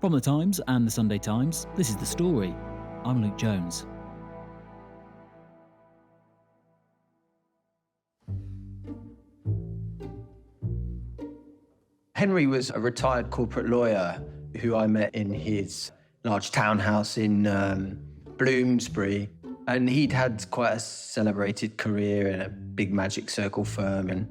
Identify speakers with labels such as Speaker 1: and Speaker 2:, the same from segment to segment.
Speaker 1: From The Times and The Sunday Times, this is The Story. I'm Luke Jones.
Speaker 2: Henry was a retired corporate lawyer who I met in his large townhouse in Bloomsbury. And he'd had quite a celebrated career in a big magic circle firm and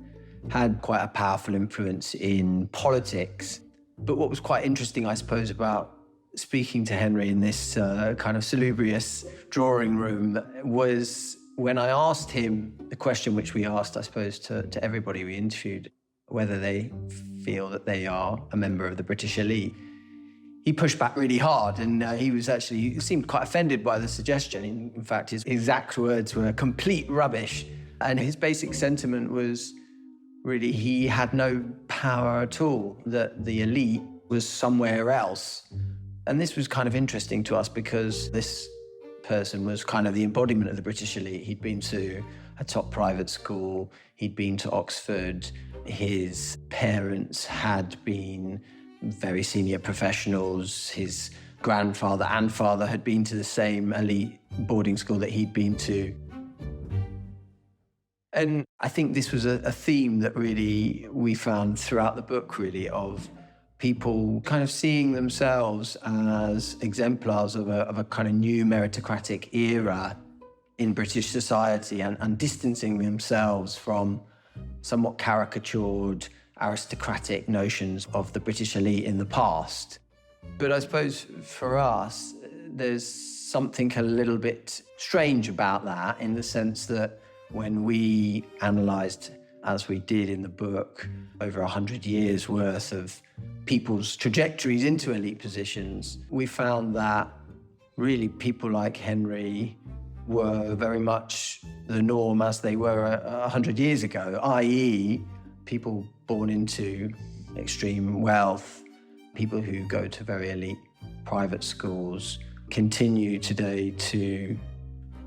Speaker 2: had quite a powerful influence in politics. But what was quite interesting, I suppose, about speaking to Henry in this kind of salubrious drawing room was when I asked him the question which we asked, I suppose, to everybody we interviewed, whether they feel that they are a member of the British elite. He pushed back really hard, and he seemed quite offended by the suggestion. In fact, his exact words were complete rubbish. And his basic sentiment was really he had no power at all, that the elite was somewhere else. And this was kind of interesting to us because this person was kind of the embodiment of the British elite. He'd been to a top private school, he'd been to Oxford, his parents had been very senior professionals. His grandfather and father had been to the same elite boarding school that he'd been to. And I think this was a theme that really we found throughout the book, really, of people kind of seeing themselves as exemplars of a kind of new meritocratic era in British society and distancing themselves from somewhat caricatured aristocratic notions of the British elite in the past. But I suppose for us, there's something a little bit strange about that, in the sense that when we analysed, as we did in the book, over 100 years worth of people's trajectories into elite positions, we found that really people like Henry were very much the norm as they were 100 years ago, i.e. people born into extreme wealth, people who go to very elite private schools, continue today to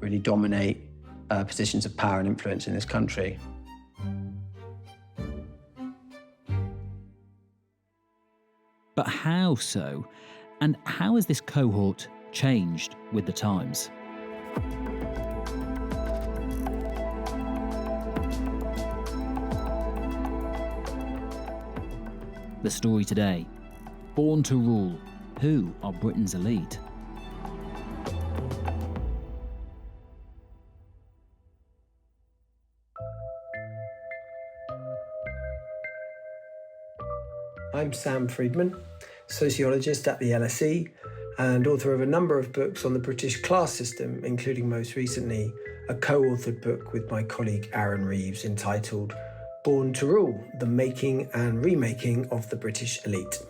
Speaker 2: really dominate positions of power and influence in this country.
Speaker 1: But how so? And how has this cohort changed with the times? The story today. Born to rule. Who are Britain's elite?
Speaker 3: I'm Sam Friedman, sociologist at the LSE and author of a number of books on the British class system, including most recently a co-authored book with my colleague Aaron Reeves entitled Born to Rule, the Making and Remaking of the British Elite.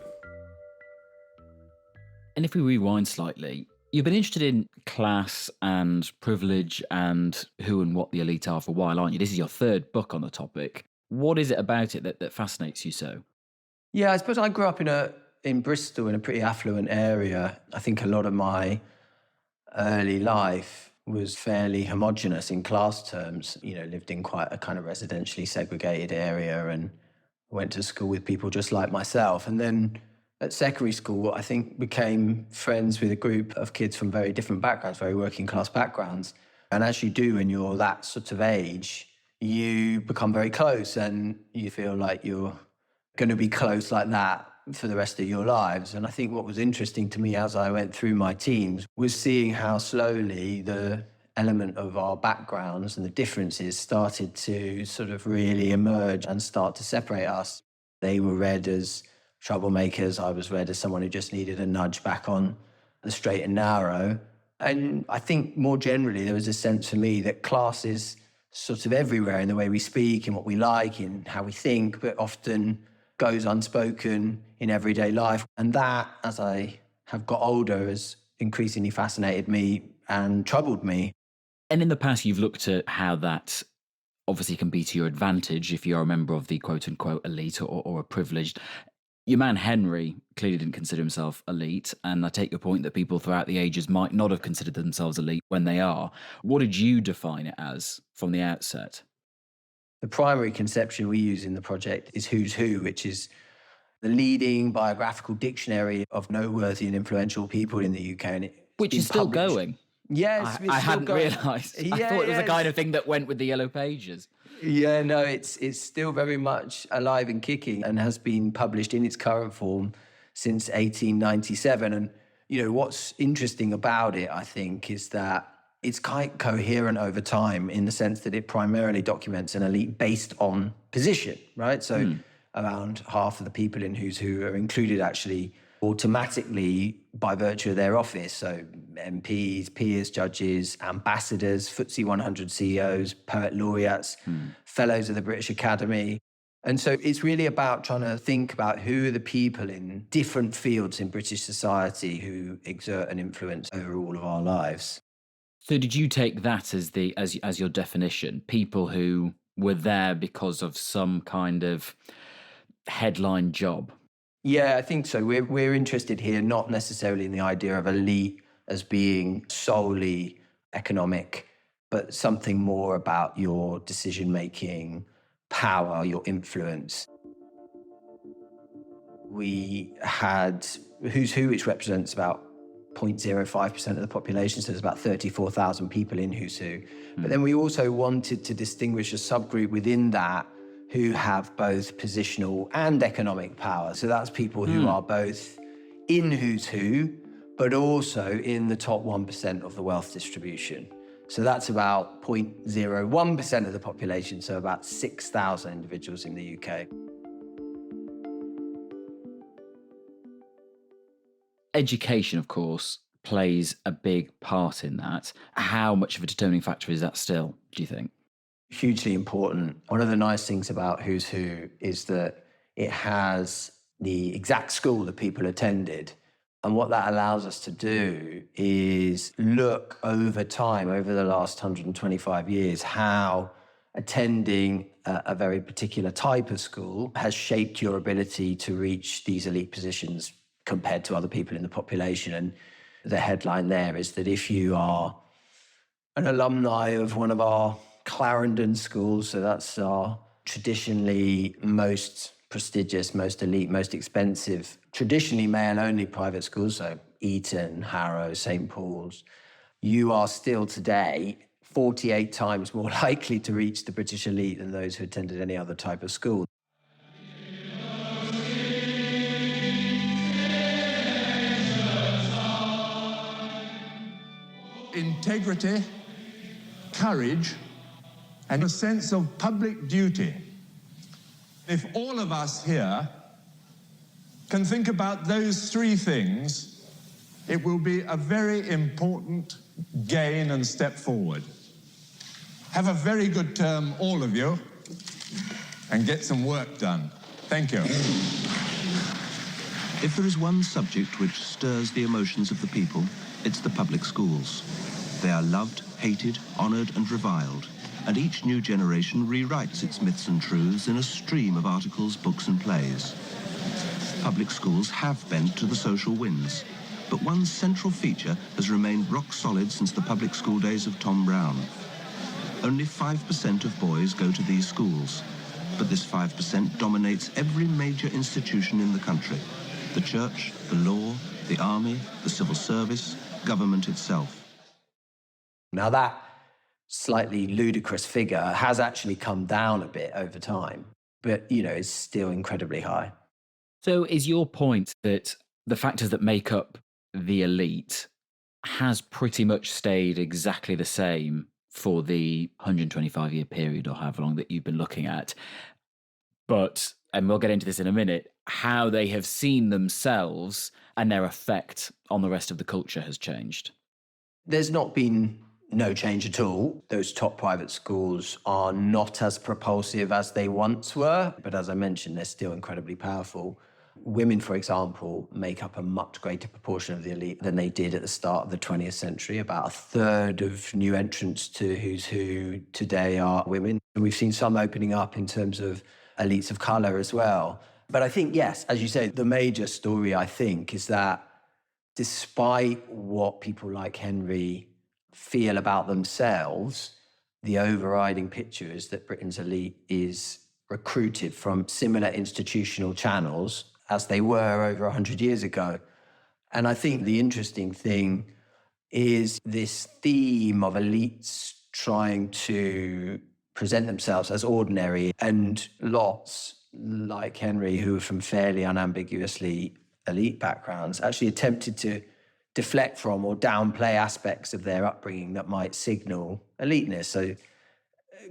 Speaker 1: And if we rewind slightly, you've been interested in class and privilege and who and what the elite are for a while, aren't you? This is your third book on the topic. What is it about it that fascinates you so?
Speaker 2: Yeah, I suppose I grew up in Bristol, in a pretty affluent area. I think a lot of my early life was fairly homogenous in class terms. You know, lived in quite a kind of residentially segregated area and went to school with people just like myself. And then at secondary school, I think became friends with a group of kids from very different backgrounds, very working class backgrounds. And as you do when you're that sort of age, you become very close and you feel like you're going to be close like that for the rest of your lives. And I think what was interesting to me as I went through my teens was seeing how slowly the element of our backgrounds and the differences started to sort of really emerge and start to separate us. They were read as troublemakers. I was read as someone who just needed a nudge back on the straight and narrow. And I think more generally, there was a sense for me that class is sort of everywhere in the way we speak, in what we like, in how we think, but often goes unspoken in everyday life. And that, as I have got older, has increasingly fascinated me and troubled me.
Speaker 1: And in the past, you've looked at how that obviously can be to your advantage if you're a member of the quote-unquote elite or a privileged. Your man Henry clearly didn't consider himself elite, and I take your point that people throughout the ages might not have considered themselves elite when they are. What did you define it as from the outset?
Speaker 2: The primary conception we use in the project is who's who, which is the leading biographical dictionary of noteworthy and influential people in the UK. And
Speaker 1: which is still going.
Speaker 2: Yes,
Speaker 1: I hadn't realised. I thought it was the kind of thing that went with the Yellow Pages.
Speaker 2: Yeah, no, it's still very much alive and kicking and has been published in its current form since 1897. And, what's interesting about it, I think, is that it's quite coherent over time in the sense that it primarily documents an elite based on position, right? So around half of the people in Who's Who are included actually automatically by virtue of their office. So MPs, peers, judges, ambassadors, FTSE 100 CEOs, poet laureates, fellows of the British Academy. And so it's really about trying to think about who are the people in different fields in British society who exert an influence over all of our lives.
Speaker 1: So did you take that as your definition? People who were there because of some kind of headline job?
Speaker 2: Yeah, I think so. We're interested here not necessarily in the idea of elite as being solely economic, but something more about your decision-making, power, your influence. We had Who's Who, which represents about 0.05% of the population, so there's about 34,000 people in Who's Who. But then we also wanted to distinguish a subgroup within that who have both positional and economic power. So that's people who are both in Who's Who, but also in the top 1% of the wealth distribution. So that's about 0.01% of the population, so about 6,000 individuals in the UK.
Speaker 1: Education, of course, plays a big part in that. How much of a determining factor is that still, do you think?
Speaker 2: Hugely important. One of the nice things about Who's Who is that it has the exact school that people attended. And what that allows us to do is look over time, over the last 125 years, how attending a very particular type of school has shaped your ability to reach these elite positions compared to other people in the population. And the headline there is that if you are an alumni of one of our Clarendon schools, so that's our traditionally most prestigious, most elite, most expensive, traditionally male-only private schools, so Eton, Harrow, St. Paul's, you are still today 48 times more likely to reach the British elite than those who attended any other type of school.
Speaker 4: Integrity, courage, and a sense of public duty. If all of us here can think about those three things, it will be a very important gain and step forward. Have a very good term, all of you, and get some work done. Thank you.
Speaker 5: If there is one subject which stirs the emotions of the people, it's the public schools. They are loved, hated, honoured and reviled, and each new generation rewrites its myths and truths in a stream of articles, books and plays. Public schools have bent to the social winds, but one central feature has remained rock solid since the public school days of Tom Brown. Only 5% of boys go to these schools, but this 5% dominates every major institution in the country: the church, the law, the army, the civil service, government itself.
Speaker 2: Now that slightly ludicrous figure has actually come down a bit over time, but, is still incredibly high.
Speaker 1: So is your point that the factors that make up the elite has pretty much stayed exactly the same for the 125-year period or however long that you've been looking at? But, and we'll get into this in a minute, how they have seen themselves and their effect on the rest of the culture has changed?
Speaker 2: There's not been no change at all. Those top private schools are not as propulsive as they once were, but as I mentioned, they're still incredibly powerful. Women, for example, make up a much greater proportion of the elite than they did at the start of the 20th century. About a third of new entrants to Who's Who today are women. And we've seen some opening up in terms of elites of colour as well. But I think, yes, as you say, the major story, I think, is that despite what people like Henry feel about themselves, the overriding picture is that Britain's elite is recruited from similar institutional channels as they were over 100 years ago. And I think the interesting thing is this theme of elites trying to present themselves as ordinary, and lots like Henry, who are from fairly unambiguously elite backgrounds, actually attempted to deflect from or downplay aspects of their upbringing that might signal eliteness. So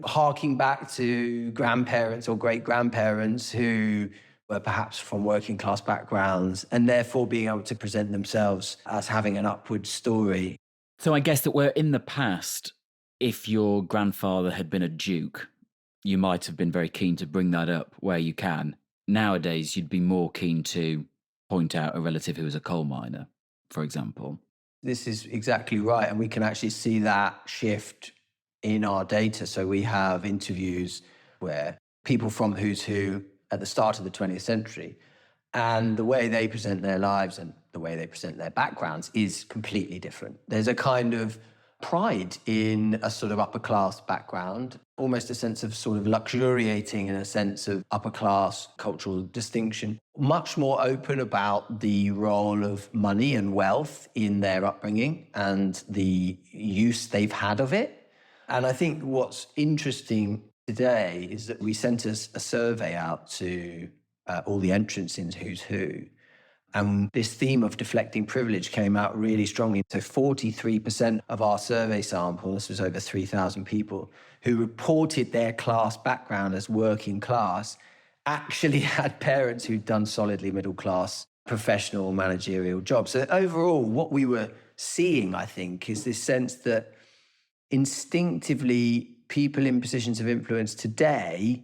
Speaker 2: harking back to grandparents or great-grandparents who were perhaps from working class backgrounds and therefore being able to present themselves as having an upward story.
Speaker 1: So I guess that where in the past, if your grandfather had been a duke, you might have been very keen to bring that up where you can. Nowadays, you'd be more keen to point out a relative who was a coal miner, for example.
Speaker 2: This is exactly right. And we can actually see that shift in our data. So we have interviews where people from Who's Who at the start of the 20th century, and the way they present their lives and the way they present their backgrounds is completely different. There's a kind of pride in a sort of upper class background, almost a sense of sort of luxuriating in a sense of upper class cultural distinction, much more open about the role of money and wealth in their upbringing and the use they've had of it. And I think what's interesting today is that we sent a survey out to all the entrants in Who's Who. And this theme of deflecting privilege came out really strongly. So 43% of our survey sample, this was over 3,000 people, who reported their class background as working class, actually had parents who'd done solidly middle class professional managerial jobs. So overall, what we were seeing, I think, is this sense that instinctively people in positions of influence today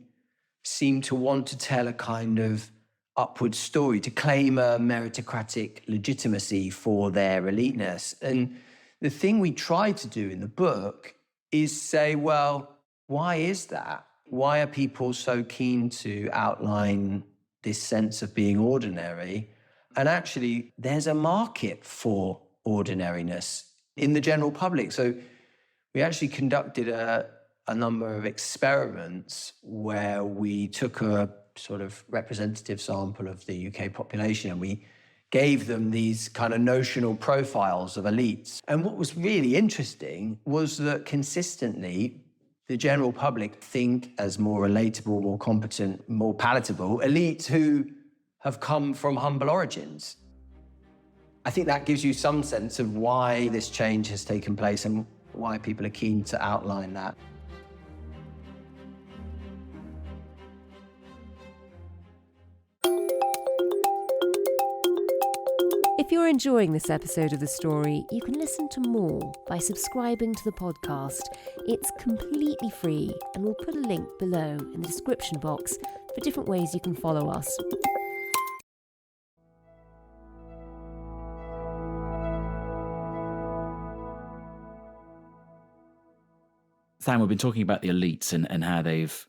Speaker 2: seem to want to tell a kind of upward story, to claim a meritocratic legitimacy for their eliteness. And the thing we try to do in the book is say, well, why is that? Why are people so keen to outline this sense of being ordinary? And actually, there's a market for ordinariness in the general public. So we actually conducted a number of experiments where we took a sort of representative sample of the UK population and we gave them these kind of notional profiles of elites. And what was really interesting was that consistently the general public think as more relatable, more competent, more palatable elites who have come from humble origins. I think that gives you some sense of why this change has taken place and why people are keen to outline that.
Speaker 6: If you're enjoying this episode of The Story, you can listen to more by subscribing to the podcast. It's completely free, and we'll put a link below in the description box for different ways you can follow us.
Speaker 1: Sam, we've been talking about the elites and how they've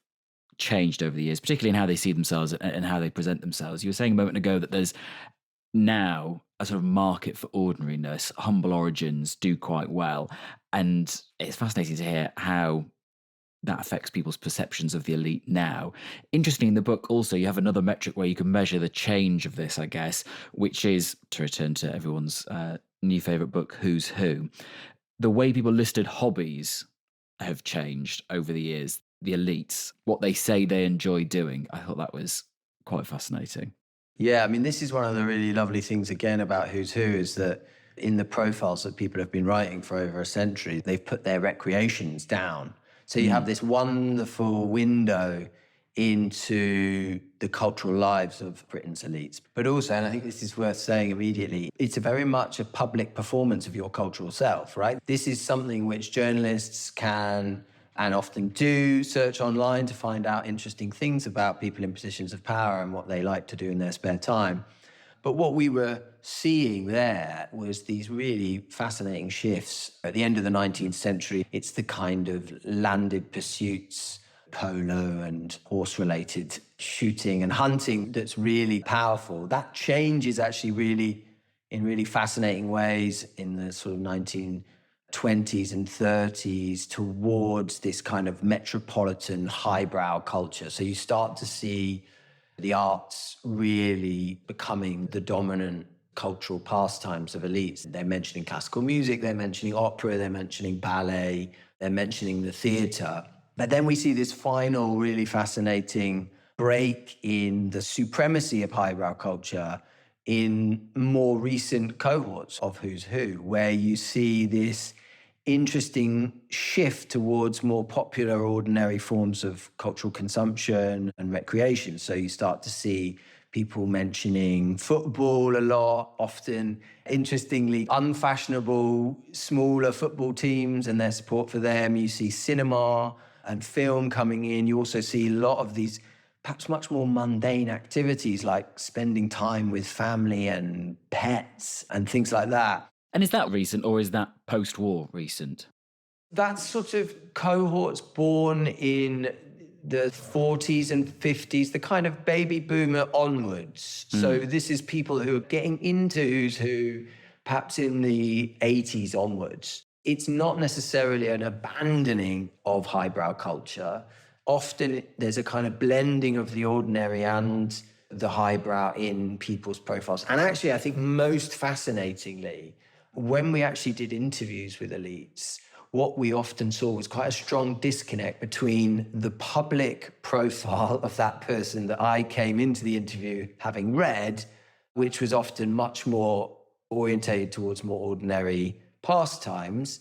Speaker 1: changed over the years, particularly in how they see themselves and how they present themselves. You were saying a moment ago that there's now a sort of market for ordinariness. Humble origins do quite well. And it's fascinating to hear how that affects people's perceptions of the elite now. Interesting, in the book also, you have another metric where you can measure the change of this, I guess, which is, to return to everyone's new favourite book, Who's Who, the way people listed hobbies have changed over the years. The elites, what they say they enjoy doing. I thought that was quite fascinating.
Speaker 2: Yeah, I mean, this is one of the really lovely things, again, about Who's Who, is that in the profiles that people have been writing for over a century, they've put their recreations down. So you have this wonderful window into the cultural lives of Britain's elites. But also, and I think this is worth saying immediately, it's very much a public performance of your cultural self, right? This is something which journalists can, and often do, search online to find out interesting things about people in positions of power and what they like to do in their spare time. But what we were seeing there was these really fascinating shifts. At the end of the 19th century, it's the kind of landed pursuits, polo and horse-related shooting and hunting that's really powerful. That change is actually really, in really fascinating ways in the sort of 1920s and 30s towards this kind of metropolitan highbrow culture. So you start to see the arts really becoming the dominant cultural pastimes of elites. They're mentioning classical music, they're mentioning opera, they're mentioning ballet, they're mentioning the theatre. But then we see this final really fascinating break in the supremacy of highbrow culture in more recent cohorts of Who's Who, where you see this interesting shift towards more popular, ordinary forms of cultural consumption and recreation. So you start to see people mentioning football a lot, often, interestingly, unfashionable, smaller football teams and their support for them. You see cinema and film coming in. You also see a lot of these perhaps much more mundane activities like spending time with family and pets and things like that.
Speaker 1: And is that recent, or is that post-war recent?
Speaker 2: That's sort of cohorts born in the 40s and 50s, the kind of baby boomer onwards. So this is people who are getting into Who's Who perhaps in the 80s onwards. It's not necessarily an abandoning of highbrow culture. Often there's a kind of blending of the ordinary and the highbrow in people's profiles. And actually, I think most fascinatingly, when we actually did interviews with elites, what we often saw was quite a strong disconnect between the public profile of that person that I came into the interview having read, which was often much more orientated towards more ordinary pastimes,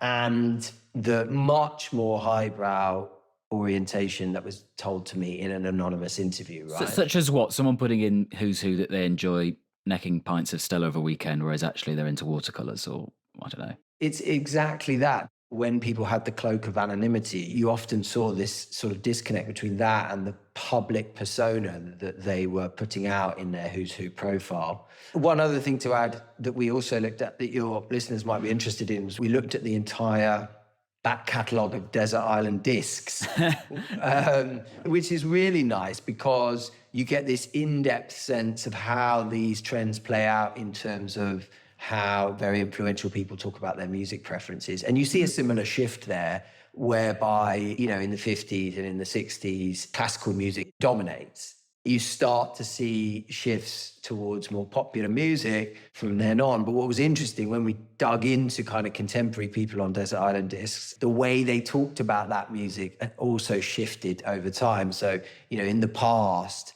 Speaker 2: and the much more highbrow orientation that was told to me in an anonymous interview, right?
Speaker 1: Such as what? Someone putting in Who's Who that they enjoy necking pints of Stella over a weekend, whereas actually they're into watercolours, or I don't know.
Speaker 2: It's exactly that. When people had the cloak of anonymity, you often saw this sort of disconnect between that and the public persona that they were putting out in their Who's Who profile. One other thing to add that we also looked at that your listeners might be interested in was we looked at the entire back catalogue of Desert Island Discs, which is really nice because you get this in-depth sense of how these trends play out in terms of how very influential people talk about their music preferences. And you see a similar shift there whereby, you know, in the 50s and in the 60s, classical music dominates. You start to see shifts towards more popular music from then on. But what was interesting when we dug into kind of contemporary people on Desert Island Discs, the way they talked about that music also shifted over time. So, you know, in the past,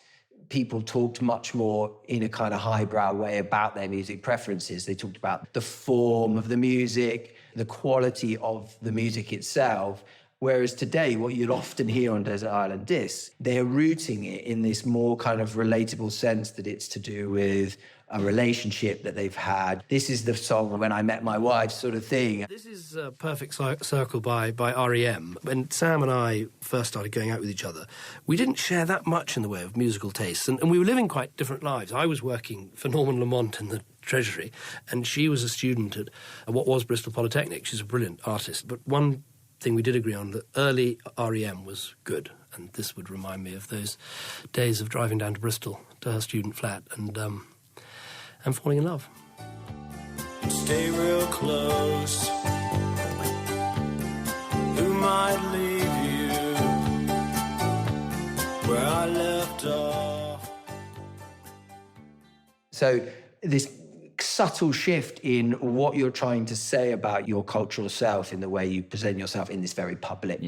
Speaker 2: people talked much more in a kind of highbrow way about their music preferences. They talked about the form of the music, the quality of the music itself. Whereas today, what you'll often hear on Desert Island Discs, they're rooting it in this more kind of relatable sense that it's to do with a relationship that they've had. This is the song When I Met My Wife sort of thing.
Speaker 7: This is Perfect Circle by R.E.M. When Sam and I first started going out with each other, we didn't share that much in the way of musical tastes, and we were living quite different lives. I was working for Norman Lamont in the Treasury, and she was a student at what was Bristol Polytechnic. She's a brilliant artist, but one thing we did agree on, that early R.E.M. was good, and this would remind me of those days of driving down to Bristol to her student flat and falling in love.
Speaker 8: Stay real close. Who might leave you where I left off?
Speaker 2: So this subtle shift in what you're trying to say about your cultural self in the way you present yourself in this very public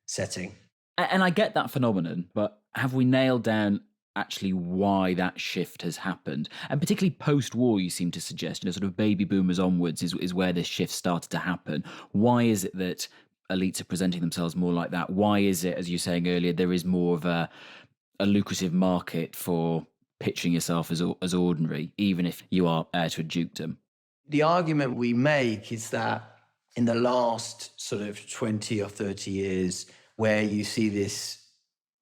Speaker 2: setting.
Speaker 1: And I get that phenomenon, but have we nailed down actually why that shift has happened? And particularly post-war, you seem to suggest, sort of baby boomers onwards is where this shift started to happen. Why is it that elites are presenting themselves more like that? Why is it, as you were saying earlier, there is more of a lucrative market for pitching yourself as ordinary, even if you are heir to a dukedom?
Speaker 2: The argument we make is that in the last sort of 20 or 30 years, where you see this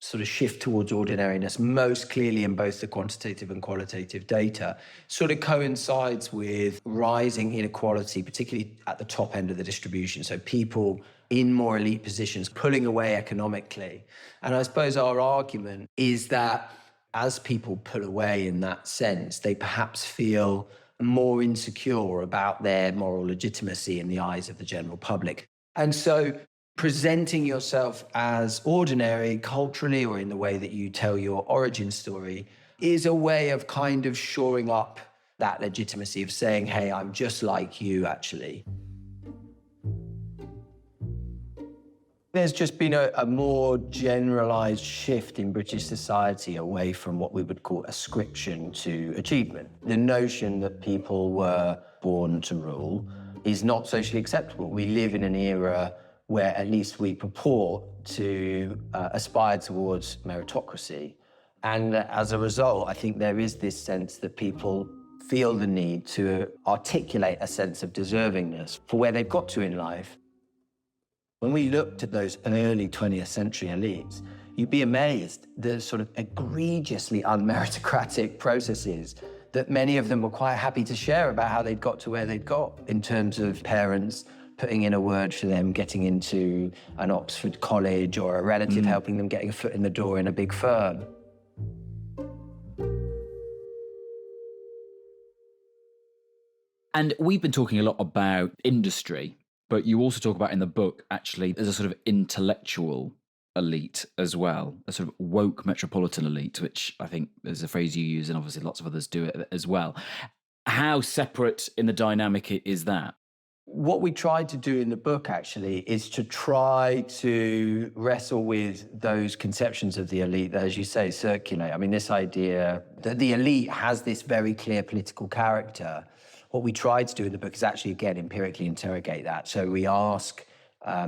Speaker 2: sort of shift towards ordinariness, most clearly in both the quantitative and qualitative data, sort of coincides with rising inequality, particularly at the top end of the distribution. So people in more elite positions pulling away economically. And I suppose our argument is that as people pull away in that sense, they perhaps feel more insecure about their moral legitimacy in the eyes of the general public. And so presenting yourself as ordinary culturally or in the way that you tell your origin story is a way of kind of shoring up that legitimacy of saying, hey, I'm just like you, actually. There's just been a more generalised shift in British society away from what we would call ascription to achievement. The notion that people were born to rule is not socially acceptable. We live in an era where at least we purport to aspire towards meritocracy. And as a result, I think there is this sense that people feel the need to articulate a sense of deservingness for where they've got to in life. When we looked at those early 20th century elites, you'd be amazed the sort of egregiously unmeritocratic processes that many of them were quite happy to share about how they'd got to where they'd got in terms of parents putting in a word for them, getting into an Oxford college, or a relative helping them getting a foot in the door in a big firm.
Speaker 1: And we've been talking a lot about industry, but you also talk about in the book, actually, there's a sort of intellectual elite as well, a sort of woke metropolitan elite, which I think is a phrase you use, and obviously lots of others do it as well. How separate in the dynamic is that?
Speaker 2: What we tried to do in the book, actually, is to try to wrestle with those conceptions of the elite that, as you say, circulate. I mean, this idea that the elite has this very clear political character. What we tried to do in the book is actually, again, empirically interrogate that. So we ask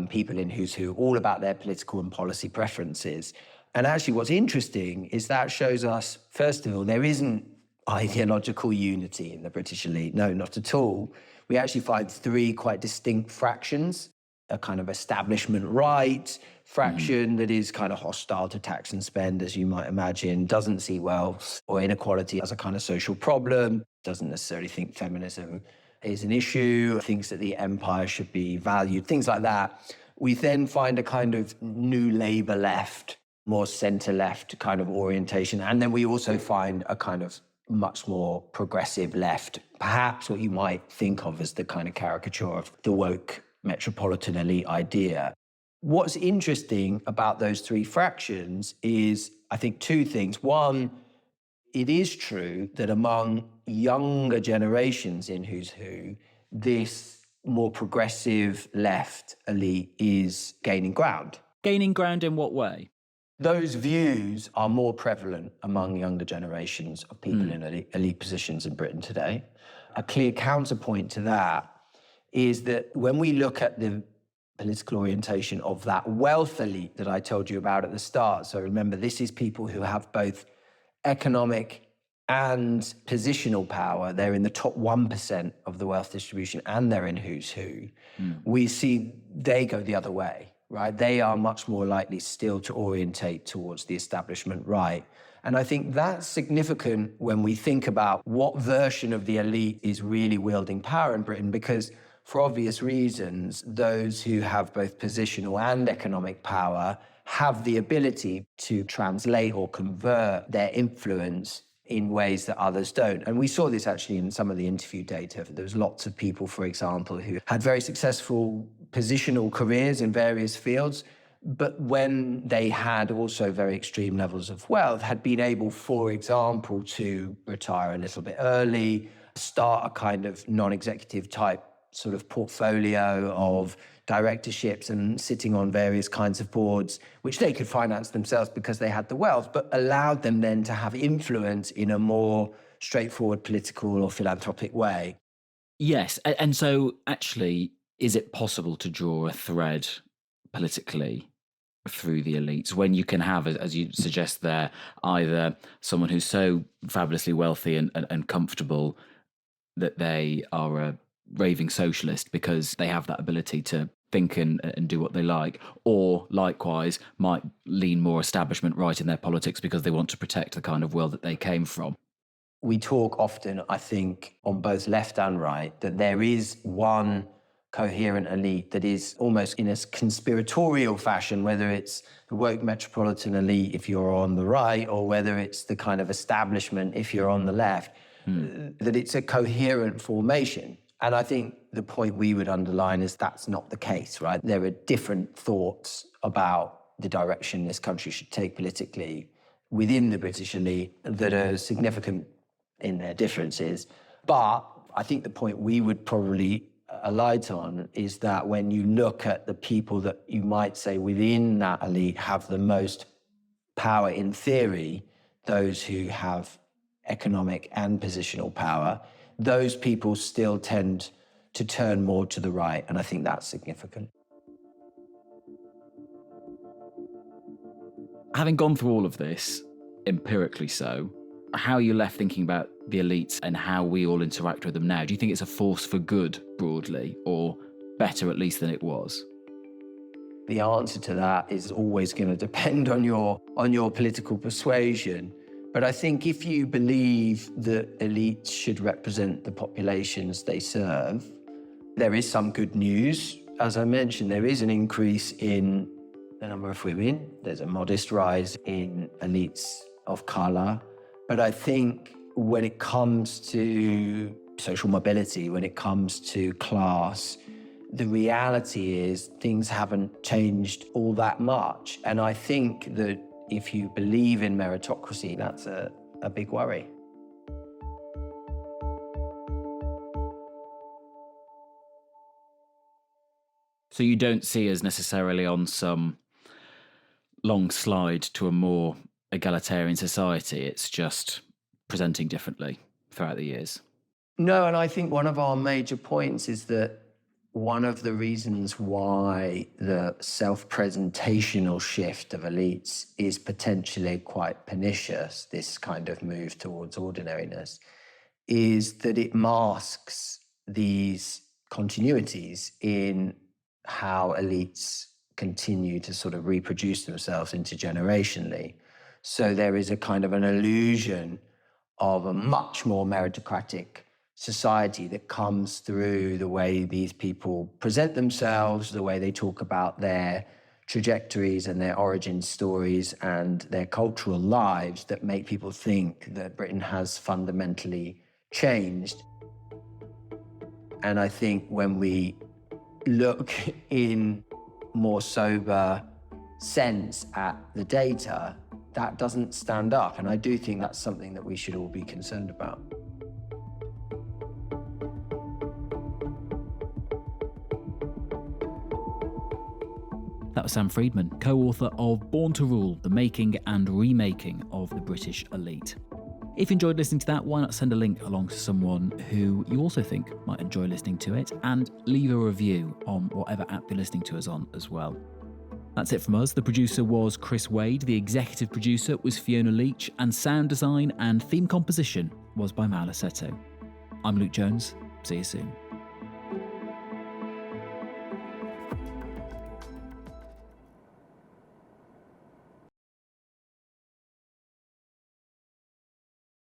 Speaker 2: people in Who's Who all about their political and policy preferences. And actually what's interesting is that shows us, first of all, there isn't ideological unity in the British elite. No, not at all. We actually find three quite distinct fractions: a kind of establishment right fraction that is kind of hostile to tax and spend, as you might imagine, doesn't see wealth or inequality as a kind of social problem, doesn't necessarily think feminism is an issue, thinks that the empire should be valued, things like that. We then find a kind of new Labour left, more centre-left kind of orientation. And then we also find a kind of much more progressive left, perhaps what you might think of as the kind of caricature of the woke metropolitan elite idea. What's interesting about those three fractions is, I think, two things. One, it is true that among younger generations in Who's Who, this more progressive left elite is gaining ground.
Speaker 1: Gaining ground in what way?
Speaker 2: Those views are more prevalent among younger generations of people in elite positions in Britain today. A clear counterpoint to that is that when we look at the political orientation of that wealth elite that I told you about at the start, so remember, this is people who have both economic and positional power. They're in the top 1% of the wealth distribution, and they're in Who's Who. We see they go the other way. Right? They are much more likely still to orientate towards the establishment right. And I think that's significant when we think about what version of the elite is really wielding power in Britain, because for obvious reasons, those who have both positional and economic power have the ability to translate or convert their influence in ways that others don't. And we saw this actually in some of the interview data. There was lots of people, for example, who had very successful positional careers in various fields, but when they had also very extreme levels of wealth, had been able, for example, to retire a little bit early, start a kind of non-executive type sort of portfolio of directorships and sitting on various kinds of boards, which they could finance themselves because they had the wealth, but allowed them then to have influence in a more straightforward political or philanthropic way.
Speaker 1: Yes, and so actually, is it possible to draw a thread politically through the elites when you can have, as you suggest there, either someone who's so fabulously wealthy and comfortable that they are a raving socialist because they have that ability to think and do what they like, or likewise might lean more establishment right in their politics because they want to protect the kind of world that they came from?
Speaker 2: We talk often, I think, on both left and right, that there is one coherent elite that is almost in a conspiratorial fashion, whether it's the woke metropolitan elite if you're on the right, or whether it's the kind of establishment if you're on the left, that it's a coherent formation. And I think the point we would underline is that's not the case, right? There are different thoughts about the direction this country should take politically within the British elite that are significant in their differences. But I think the point we would probably alight on is that when you look at the people that you might say within that elite have the most power in theory, those who have economic and positional power, those people still tend to turn more to the right, and I think that's significant.
Speaker 1: Having gone through all of this, empirically so, how are you left thinking about the elites and how we all interact with them now? Do you think it's a force for good, broadly, or better at least than it was?
Speaker 2: The answer to that is always going to depend on your political persuasion. But I think if you believe that elites should represent the populations they serve, there is some good news. As I mentioned, there is an increase in the number of women. There's a modest rise in elites of colour. But I think when it comes to social mobility, when it comes to class, the reality is things haven't changed all that much. And I think that if you believe in meritocracy, that's a big worry.
Speaker 1: So you don't see us necessarily on some long slide to a more egalitarian society. It's just presenting differently throughout the years.
Speaker 2: No, and I think one of our major points is that one of the reasons why the self-presentational shift of elites is potentially quite pernicious, this kind of move towards ordinariness, is that it masks these continuities in how elites continue to sort of reproduce themselves intergenerationally. So there is a kind of an illusion of a much more meritocratic society that comes through the way these people present themselves, the way they talk about their trajectories and their origin stories and their cultural lives, that make people think that Britain has fundamentally changed. And I think when we look in more sober sense at the data, that doesn't stand up. And I do think that's something that we should all be concerned about.
Speaker 1: That was Sam Friedman, co-author of Born to Rule, The Making and Remaking of the British Elite. If you enjoyed listening to that, why not send a link along to someone who you also think might enjoy listening to it, and leave a review on whatever app you're listening to us on as well. That's it from us. The producer was Chris Wade, the executive producer was Fiona Leach, and sound design and theme composition was by Maula Seto. I'm Luke Jones. See you soon.